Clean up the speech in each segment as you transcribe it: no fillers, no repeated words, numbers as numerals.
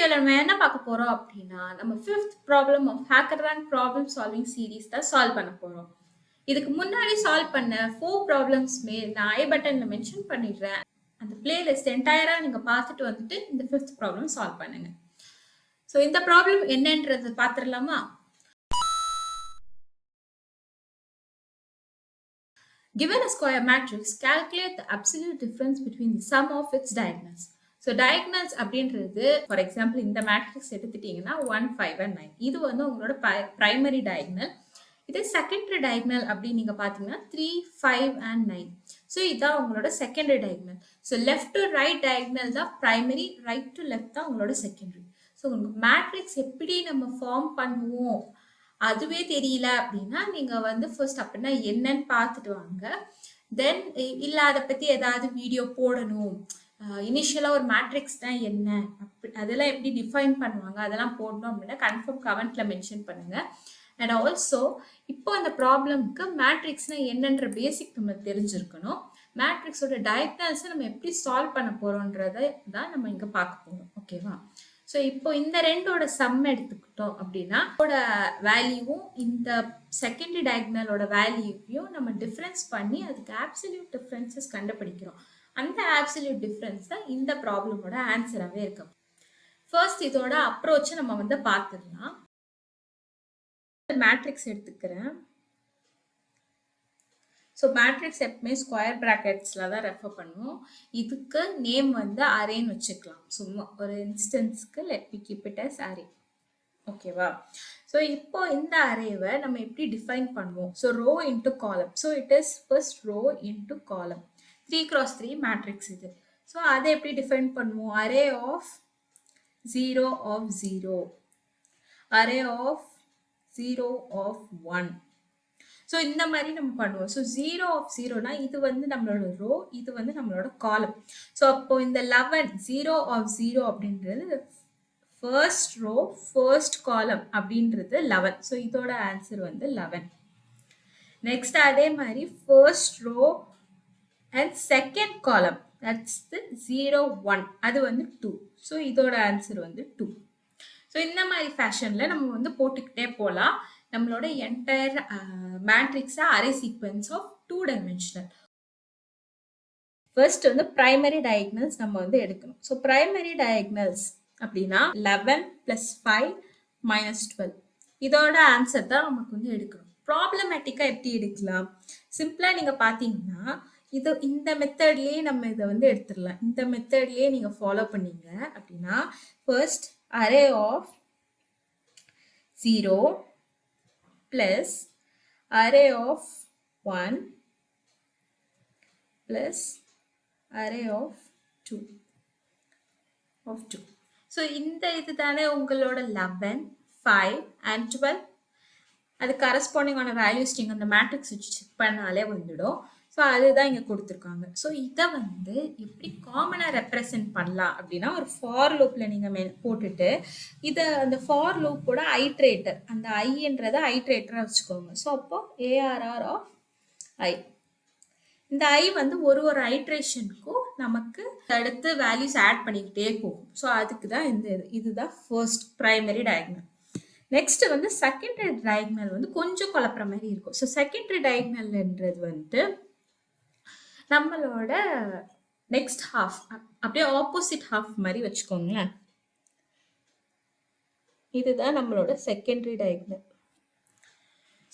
வீடியோல நம்ம என்ன பார்க்க போறோம் அப்படின்னா, நம்ம 5th problem of HackerRank problem solving series தான் சால்வ் பண்ண போறோம். இதுக்கு முன்னாடி சால்வ் பண்ண 4 ப்ராப்ளம்ஸ்மே நான் ஐ பட்டன்ல மென்ஷன் பண்ணிடுறேன். அந்த பிளேலிஸ்ட் என்டையரா நீங்க பார்த்துட்டு வந்துட்டு இந்த 5th ப்ராப்ளம் சால்வ் பண்ணுங்க. ஸோ இந்த ப்ராப்ளம் என்னன்றது பார்த்துடலாமா? Given a square matrix, calculate the absolute difference between the sum of its diagonals. So diagonals அப்படின்றது ஃபார் எக்ஸாம்பிள் இந்த மேட்ரிக்ஸ் எடுத்துட்டீங்கன்னா 1, 5 and 9. இது வந்து உங்களோட பிரைமரி டயக்னல். இதே செகண்டரி டயக்னல் அப்படின்னு நீங்க பார்த்தீங்கன்னா 3, 5 and 9. ஸோ இதுதான் உங்களோட secondary diagonal. So left to right diagonal தான் பிரைமரி, ரைட் டு லெஃப்ட் தான் உங்களோட செகண்டரி. ஸோ உங்களுக்கு மேட்ரிக்ஸ் எப்படி நம்ம ஃபார்ம் பண்ணுவோம் அதுவே தெரியல அப்படின்னா நீங்க வந்து ஃபர்ஸ்ட் அப்படின்னா என்னன்னு பார்த்துட்டு வாங்க. தென் இல்ல அதை பத்தி ஏதாவது வீடியோ போடணும், இனிஷியலா ஒரு மேட்ரிக்ஸ் தான் என்ன, அதெல்லாம் எப்படி டிஃபைன் பண்ணுவாங்க அதெல்லாம் போடணும் அப்படின்னா கன்ஃபார்ம் கமெண்ட்ல மென்ஷன் பண்ணுங்க. அண்ட் ஆல்சோ இப்போ அந்த ப்ராப்ளம்க்கு மேட்ரிக்ஸ்னா என்னன்ற பேசிக் நம்ம தெரிஞ்சிருக்கணும். மேட்ரிக்ஸோட டயக்னல்ஸை நம்ம எப்படி சால்வ் பண்ண போறோன்றதை தான் நம்ம இங்க பார்க்க போறோம். ஓகேவா? ஸோ இப்போ இந்த ரெண்டோட சம் எடுத்துக்கிட்டோம் அப்படின்னா வேல்யூவும் இந்த செகண்டரி டயக்னலோட வேல்யூவையும் நம்ம டிஃப்ரென்ஸ் பண்ணி அதுக்கு ஆப்சல்யூட் டிஃப்ரென்சஸ் கண்டுபிடிக்கிறோம். அந்த ஆப்சல்யூட் டிஃப்ரென்ஸ் தான் இந்த ப்ராப்ளமோட ஆன்சராகவே இருக்கு. ஃபர்ஸ்ட் இதோட அப்ரோச்சை நம்ம வந்து பார்த்துடலாம். மேட்ரிக்ஸ் எடுத்துக்கிறேன். ஸோ மேட்ரிக்ஸ் எப்பவுமே ஸ்கொயர் ப்ராக்கெட்ஸில் தான் ரெஃபர் பண்ணுவோம். இதுக்கு நேம் வந்து அரேன்னு வச்சுக்கலாம். சும்மா ஒரு இன்ஸ்டன்ஸ்க்கு let me keep it as array. ஓகேவா? ஸோ இப்போ இந்த அரேவை நம்ம எப்படி டிஃபைன் பண்ணுவோம்? So row into column. So it is first row into column. 3x3 matrix இது. ஸோ அதை எப்படி டிஃபைன் பண்ணுவோம்? Array of 0 of 0, array of 0 of 1. So இந்த மாதிரி நம்ம பண்ணுவோம். ஸோ 0 ஆஃப் 0னா இது வந்து நம்மளோட ரோ, இது வந்து நம்மளோட காலம். ஸோ அப்போ இந்த 11 0 ஆஃப் 0 அப்படின்றது ஃபர்ஸ்ட் ரோ ஃபர்ஸ்ட் காலம் அப்படின்றது 11. ஸோ இதோட ஆன்சர் வந்து 11. நெக்ஸ்ட் அதே மாதிரி first row and second column that's 0, 1 அது வந்து 2. ஸோ இதோட ஆன்சர் வந்து 2. ஸோ இந்த மாதிரி ஃபேஷனில் நம்ம வந்து போட்டுக்கிட்டே போகலாம் நம்மளோட என்டையர் மேட்ரிக்ஸை array sequence of 2 dimensional. First வந்து பிரைமரி டயக்னல்ஸ் நம்ம வந்து எடுக்கணும். ஸோ பிரைமரி டயக்னல்ஸ் அப்படின்னா 11 + 5 - 12. இதோட ஆன்சர் தான் நமக்கு வந்து எடுக்கணும். ப்ராப்ளமேட்டிக்காக எப்படி எடுக்கலாம்? சிம்பிளாக நீங்கள் பார்த்தீங்கன்னா இந்த மெத்தட்லேயே நம்ம இதை வந்து எடுத்துடலாம். இந்த மெத்தட்லேயே நீங்கள் ஃபாலோ பண்ணீங்க அப்படின்னா first array of 0 plus array of 1 plus array of 2 of 2. So இந்த இதுதானே உங்களோட 11, 5 and 12. அது கரஸ்பாண்டிங் ஆன வேல்யூஸ் நீங்கள் அந்த மேட்ரிக்ஸ் வச்சு செக் பண்ணாலே வந்துடும். ஸோ அதுதான் இங்கே கொடுத்துருக்காங்க. ஸோ இதை வந்து எப்படி காமனாக ரெப்ரசன்ட் பண்ணலாம் அப்படின்னா ஒரு ஃபார் லூப்பில் நீங்கள் போட்டுட்டு இதை அந்த ஃபார் லூப்போட ஐட்ரேட்டர், அந்த ஐன்றதை ஐட்ரேட்டராக வச்சுக்கோங்க. ஸோ அப்போ ஏஆர்ஆர் ஆஃப் ஐ, இந்த ஐ வந்து ஒரு ஒரு ஐட்ரேஷனுக்கும் நமக்கு அடுத்து வேல்யூஸ் ஆட் பண்ணிக்கிட்டே போகும். ஸோ அதுக்கு தான் இதுதான் ஃபர்ஸ்ட் பிரைமரி டயக்னல். நெக்ஸ்ட் வந்து செகண்டரி டயக்னல் வந்து கொஞ்சம் குழப்புற மாதிரி இருக்கும். ஸோ செகண்டரி டயக்னல்ன்றது வந்து நம்மளோட நெக்ஸ்ட் ஹாஃப், அப்படியே ஆப்போசிட் ஹாஃப் மாதிரி வச்சுக்கோங்களேன். இதுதான் நம்மளோட செகண்டரி டயக்னல்.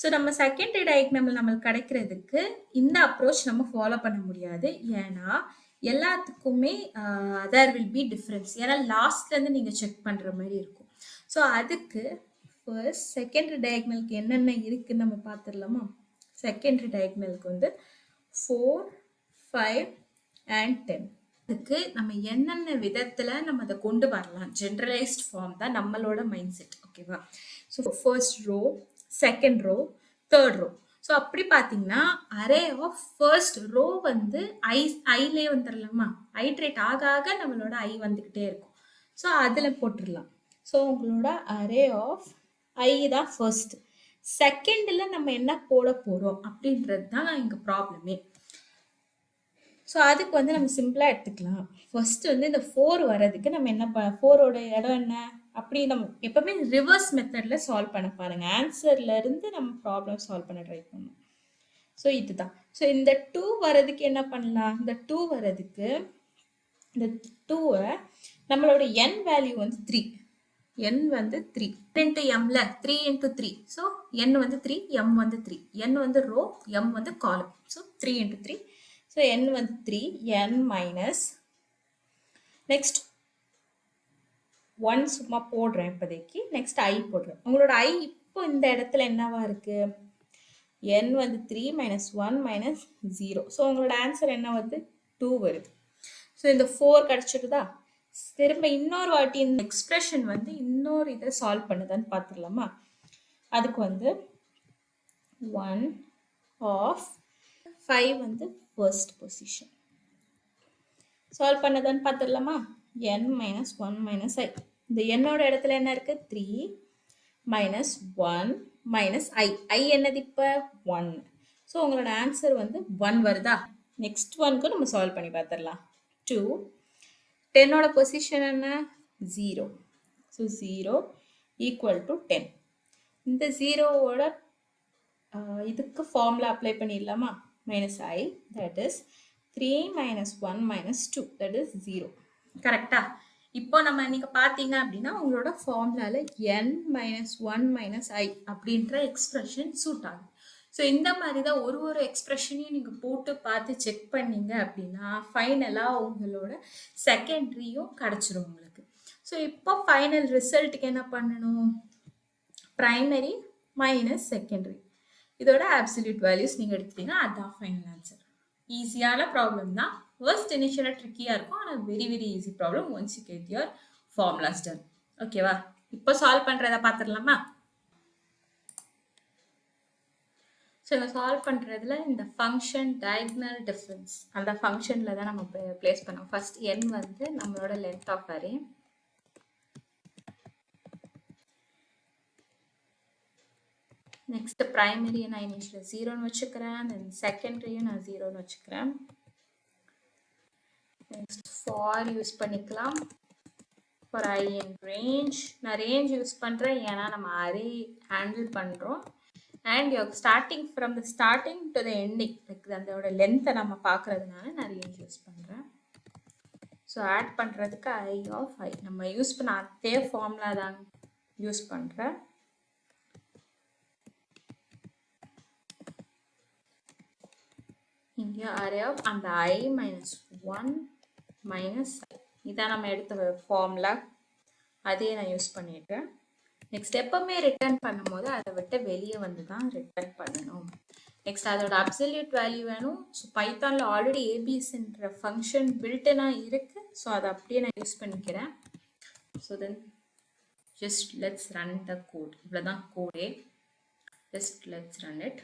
ஸோ நம்ம செகண்டரி டயக்னல் நம்மளுக்கு கிடைக்கிறதுக்கு இந்த அப்ரோச் நம்ம ஃபாலோ பண்ண முடியாது. ஏன்னா எல்லாத்துக்குமே தேர் வில் பி டிஃப்ரென்ஸ். ஏன்னா லாஸ்ட்லேருந்து நீங்கள் செக் பண்ணுற மாதிரி இருக்கும். ஸோ அதுக்கு ஃபர்ஸ்ட் செகண்டரி டயக்னலுக்கு என்னென்ன இருக்குன்னு நம்ம பார்த்துடலாமா? செகண்டரி டயக்னலுக்கு வந்து 4, 5 and 10. அதுக்கு நம்ம என்னென்ன விதத்தில் நம்ம அதை கொண்டு வரலாம், ஜென்ரலைஸ்ட் ஃபார்ம் தான் நம்மளோட மைண்ட் செட். ஓகேவா? So first row, second row, third row. So அப்படி பார்த்தீங்கன்னா அரே ஆஃப் ஃபர்ஸ்ட் ரோ வந்து ஐலே வந்துடலாமா? ஐட்ரேட் ஆக ஆக நம்மளோட ஐ வந்துக்கிட்டே இருக்கும். ஸோ அதில் போட்டுடலாம். ஸோ உங்களோட அரே ஆஃப் ஐ தான் ஃபர்ஸ்ட். செகண்டில் நம்ம என்ன போட போகிறோம் அப்படின்றது தான் இங்கே ப்ராப்ளமே. ஸோ அதுக்கு வந்து நம்ம சிம்பிளாக எடுத்துக்கலாம். ஃபர்ஸ்ட் வந்து இந்த 4 வரதுக்கு நம்ம என்ன 4ஓட இடம் என்ன அப்படி நம்ம எப்பவுமே ரிவர்ஸ் மெத்தட்ல சால்வ் பண்ண பாருங்க. ஆன்சர்ல இருந்து நம்ம ப்ராப்ளம் சால்வ் பண்ண ட்ரை பண்ணணும். ஸோ இதுதான். ஸோ இந்த 2 வரதுக்கு என்ன பண்ணலாம்? இந்த 2 வரதுக்கு இந்த 2வை நம்மளோட n வேல்யூ வந்து 3. n வந்து 3 into mல 3 into 3. ஸோ n வந்து 3, m வந்து 3. n வந்து ரோ, m வந்து காலம். So 3 into 3. ஸோ n வந்து 3, n மைனஸ் நெக்ஸ்ட் 1 சும்மா போடுறேன் இப்போதைக்கு. நெக்ஸ்ட் i போடுறேன். உங்களோட i இப்போ இந்த இடத்துல என்னவா இருக்கு? n வந்து 3 மைனஸ் 1 மைனஸ் 0. ஸோ உங்களோட ஆன்சர் என்ன வருது? 2 வருது. ஸோ இந்த 4 கிடச்சிடுதா? திரும்ப இன்னொரு வாட்டி இந்த எக்ஸ்பிரஷன் வந்து இன்னொரு இதை சால்வ் பண்ணுதான்னு பார்த்துடலாமா? அதுக்கு வந்து 1 ஆஃப் 5 வந்து ஃபர்ஸ்ட் பொசிஷன் சால்வ் பண்ணதான்னு பார்த்துடலாமா? n minus 1 minus i. இந்த என்னோட இடத்துல என்ன இருக்கு? 3 மைனஸ் 1 மைனஸ் i. i என்னது இப்போ? 1. ஸோ உங்களோட ஆன்சர் வந்து 1 வருதா? நெக்ஸ்ட் ஒன்க்கு நம்ம சால்வ் பண்ணி பார்த்துடலாம். 2 10ஓட பொசிஷன் என்ன? 0. So 0 equal to 10. இந்த 0ஓட இதுக்கு ஃபார்முலா அப்ளை பண்ணிடலாமா? Minus i, that is 3 minus 1 minus 2, that is 0. கரெக்டா? இப்போ நம்ம நீங்கள் பார்த்தீங்க அப்படின்னா உங்களோட ஃபார்முலாவில் n மைனஸ் 1 மைனஸ் i அப்படின்ற எக்ஸ்பிரஷன் சூட் ஆகும். ஸோ இந்த மாதிரி தான் ஒரு ஒரு எக்ஸ்பிரஷனையும் நீங்கள் போட்டு பார்த்து செக் பண்ணீங்க அப்படின்னா ஃபைனலாக உங்களோட செகண்ட்ரியும் கிடச்சிரும் உங்களுக்கு. ஸோ இப்போ ஃபைனல் ரிசல்ட்டுக்கு என்ன பண்ணணும்? ப்ரைமரி மைனஸ் செகண்டரி இதோட அப்சல்யூட் வேல்யூஸ் நீங்கள் எடுத்துட்டீங்கன்னா அதுதான் ஃபைனல் ஆன்சர். ஈஸியான ப்ராப்ளம் தான். ஃபர்ஸ்ட் இனிஷியலாக ட்ரிக்கியாக இருக்கும், ஆனால் very very easy problem once you get your formulas done. ஓகேவா? இப்போ சால்வ் பண்ணுறதை பார்த்துடலாமா? ஸோ இதை சால்வ் பண்ணுறதுல இந்த ஃபங்க்ஷன் டயக்னல் டிஃப்ரென்ஸ் அந்த ஃபங்க்ஷனில் தான் நம்ம பிளேஸ் பண்ணோம். ஃபர்ஸ்ட் n வந்து நம்மளோட லென்த் ஆஃப் அரே, நெக்ஸ்ட் ப்ரைமரியை நான் இனிஷியல் 0ன்னு வச்சுக்கிறேன், தென் செகண்டரியும் நான் 0ன்னு வச்சுக்கிறேன். நெக்ஸ்ட் ஃபார் யூஸ் பண்ணிக்கலாம் ஃபார் ஐ அண்ட் ரேஞ்ச். நான் ரேஞ்ச் யூஸ் பண்ணுறேன் ஏன்னா நம்ம அரே ஹேண்டில் பண்ணுறோம். and you're starting from the starting to the ending, like அதோட லென்த்தை நம்ம பார்க்கறதுனால நான் ரேஞ்ச் யூஸ் பண்ணுறேன். ஸோ ஆட் பண்ணுறதுக்கு i of i நம்ம யூஸ் பண்ண அதே ஃபார்முலா தான் யூஸ் பண்ணுறேன். இங்கே அரே ஆஃப் அந்த i மைனஸ் 1 மைனஸ் i இதான் நம்ம எடுத்த ஃபார்முலா, அதே நான் யூஸ் பண்ணிட்டேன். நெக்ஸ்ட் எப்பவுமே ரிட்டர்ன் பண்ணும்போது அதை விட்டு வெளியே வந்து தான் ரிட்டர்ன் பண்ணணும். நெக்ஸ்ட் அதோட அப்சல்யூட் வேல்யூ வேணும். ஸோ பைத்தானில் ஆல்ரெடி ஏபிஎஸ்ன்ற ஃபங்க்ஷன் பில்டனாக இருக்குது. ஸோ அதை அப்படியே நான் யூஸ் பண்ணிக்கிறேன். So then just let's run the code. இவ்வளோதான் கோடே. Just let's run it.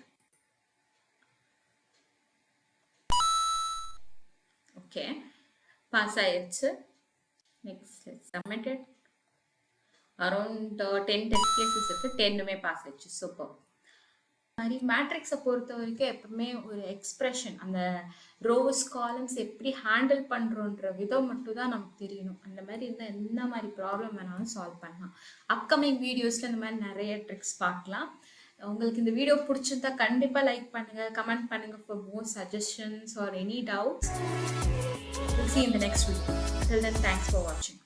Okay, pass ஆயிடுச்சு. Next let's submit it. Around 10 test cases இருக்குது, 10மே பாஸ் ஆயிடுச்சு. சூப்பர். மாதிரி மேட்ரிக்ஸை பொறுத்த வரைக்கும் எப்பவுமே ஒரு எக்ஸ்பிரஷன் அந்த ரோஸ் காலம்ஸ் எப்படி ஹேண்டில் பண்ணுறோன்ற விதம் மட்டும் தான் நமக்கு தெரியணும். அந்த மாதிரி இருந்தால் எந்த மாதிரி ப்ராப்ளம் வேணாலும் சால்வ் பண்ணலாம். அப்கமிங் வீடியோஸில் இந்த மாதிரி நிறைய ட்ரிக்ஸ் பார்க்கலாம். உங்களுக்கு இந்த வீடியோ பிடிச்சிருந்தா கண்டிப்பாக லைக் பண்ணுங்கள், கமெண்ட் பண்ணுங்கள் for more suggestions or any doubts. We'll see you in the next video. Till then, thanks for watching.